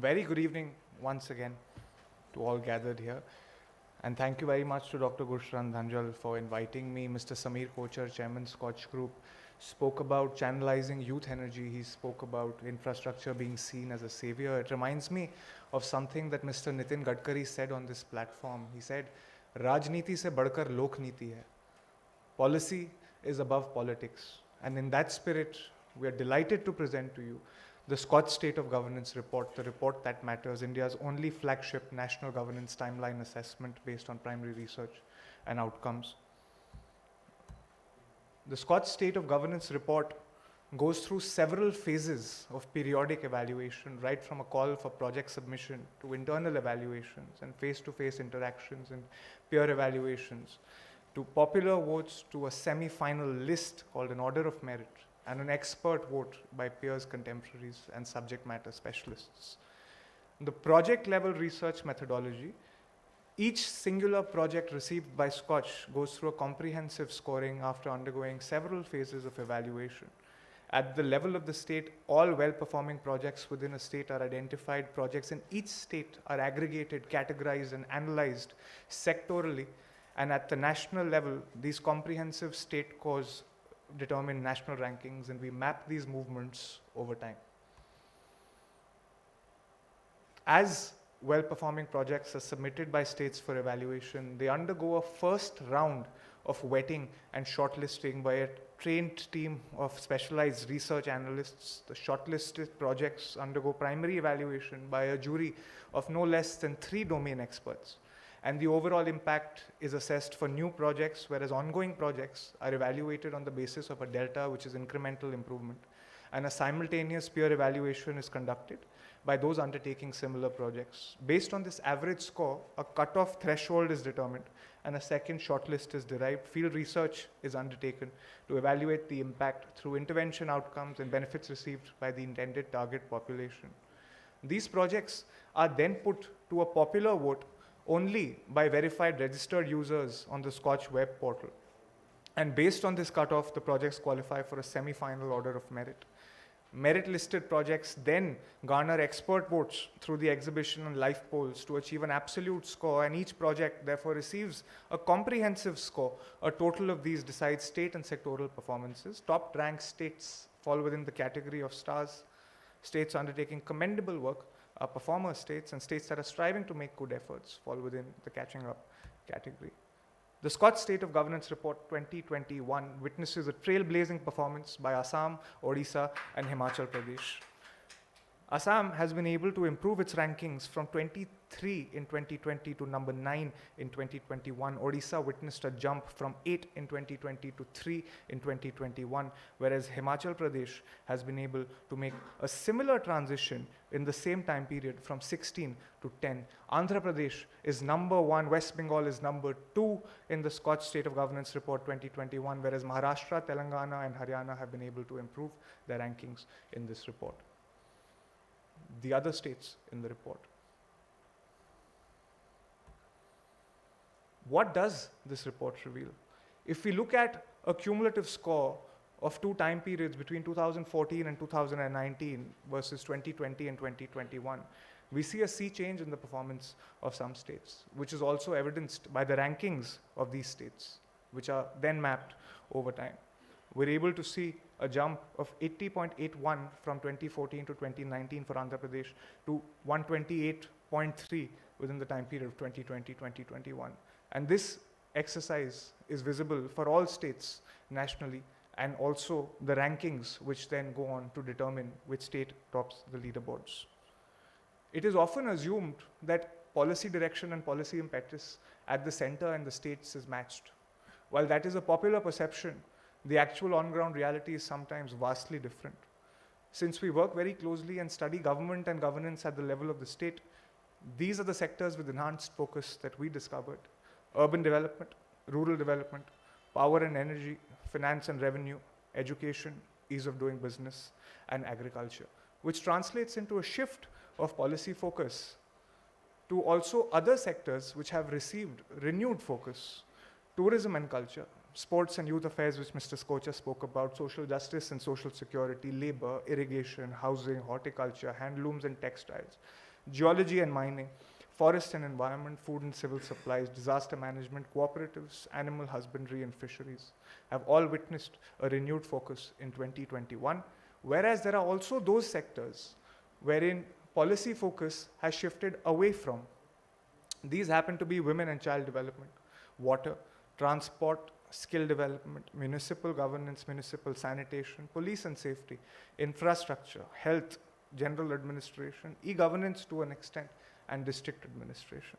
very good evening once again to all gathered here. And thank you very much to Dr. Gushran Dhanjal for inviting me. Mr. Rohan Kochhar, Chairman, SKOCH Group, spoke about channelizing youth energy. He spoke about infrastructure being seen as a savior. It reminds me of something that Mr. Nitin Gadkari said on this platform. He said, Rajniti se badkar lokniti hai. Policy is above politics. And in that spirit, we are delighted to present to you the SKOCH State of Governance Report, the report that matters, India's only flagship national governance timeline assessment based on primary research and outcomes. The SKOCH State of Governance Report goes through several phases of periodic evaluation, right from a call for project submission to internal evaluations and face-to-face interactions and peer evaluations, to popular votes, to a semi-final list called an order of merit, and an expert vote by peers, contemporaries, and subject matter specialists. The project-level research methodology, each singular project received by SKOCH goes through a comprehensive scoring after undergoing several phases of evaluation. At the level of the state, all well-performing projects within a state are identified. Projects in each state are aggregated, categorized, and analyzed sectorally. And at the national level, these comprehensive state scores determine national rankings, and we map these movements over time. As well-performing projects are submitted by states for evaluation, they undergo a first round of vetting and shortlisting by a trained team of specialized research analysts. The shortlisted projects undergo primary evaluation by a jury of no less than 3 domain experts. And the overall impact is assessed for new projects, whereas ongoing projects are evaluated on the basis of a delta, which is incremental improvement. And a simultaneous peer evaluation is conducted by those undertaking similar projects. Based on this average score, a cutoff threshold is determined, and a second shortlist is derived. Field research is undertaken to evaluate the impact through intervention outcomes and benefits received by the intended target population. These projects are then put to a popular vote only by verified registered users on the SKOCH web portal. And based on this cutoff, the projects qualify for a semi-final order of merit. Merit-listed projects then garner expert votes through the exhibition and live polls to achieve an absolute score, and each project therefore receives a comprehensive score. A total of these decides state and sectoral performances. Top-ranked states fall within the category of stars. States undertaking commendable work are performer states, and states that are striving to make good efforts fall within the catching up category. The SKOCH State of Governance Report 2021 witnesses a trailblazing performance by Assam, Odisha, and Himachal Pradesh. Assam has been able to improve its rankings from 23 in 2020 to number 9 in 2021. Odisha witnessed a jump from 8 in 2020 to 3 in 2021, whereas Himachal Pradesh has been able to make a similar transition in the same time period from 16 to 10. Andhra Pradesh is number 1, West Bengal is number 2 in the SKOCH State of Governance Report 2021, whereas Maharashtra, Telangana, and Haryana have been able to improve their rankings in this report. The other states in the report. What does this report reveal? If we look at a cumulative score of 2 time periods between 2014 and 2019 versus 2020 and 2021, we see a sea change in the performance of some states, which is also evidenced by the rankings of these states, which are then mapped over time. We're able to see a jump of 80.81 from 2014 to 2019 for Andhra Pradesh to 128.3 within the time period of 2020-2021. And this exercise is visible for all states nationally, and also the rankings, which then go on to determine which state tops the leaderboards. It is often assumed that policy direction and policy impetus at the center and the states is matched. While that is a popular perception, the actual on-ground reality is sometimes vastly different. Since we work very closely and study government and governance at the level of the state, these are the sectors with enhanced focus that we discovered: urban development, rural development, power and energy, finance and revenue, education, ease of doing business, and agriculture, which translates into a shift of policy focus to also other sectors which have received renewed focus: tourism and culture, sports and youth affairs, which Mr. SKOCH spoke about, social justice and social security, labor, irrigation, housing, horticulture, handlooms and textiles. geology and mining, forest and environment, food and civil supplies, disaster management, cooperatives, animal husbandry and fisheries have all witnessed a renewed focus in 2021, whereas there are also those sectors wherein policy focus has shifted away from. These happen to be women and child development, water, transport, skill development, municipal governance, municipal sanitation, police and safety, infrastructure, health, general administration, e-governance to an extent, and district administration.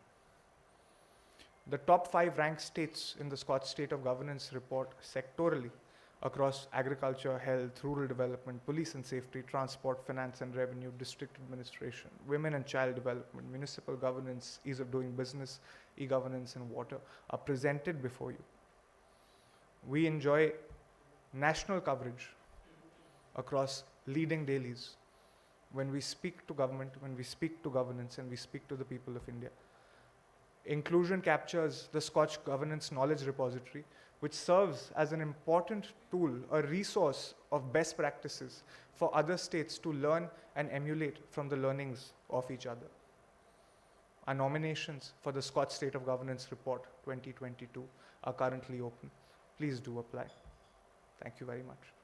The top 5 ranked states in the SKOCH State of Governance report sectorally across agriculture, health, rural development, police and safety, transport, finance and revenue, district administration, women and child development, municipal governance, ease of doing business, e-governance and water are presented before you. We enjoy national coverage across leading dailies when we speak to government, when we speak to governance, and we speak to the people of India. Inclusion captures the SKOCH Governance Knowledge Repository, which serves as an important tool, a resource of best practices for other states to learn and emulate from the learnings of each other. Our nominations for the SKOCH State of Governance Report 2022 are currently open. Please do apply. Thank you very much.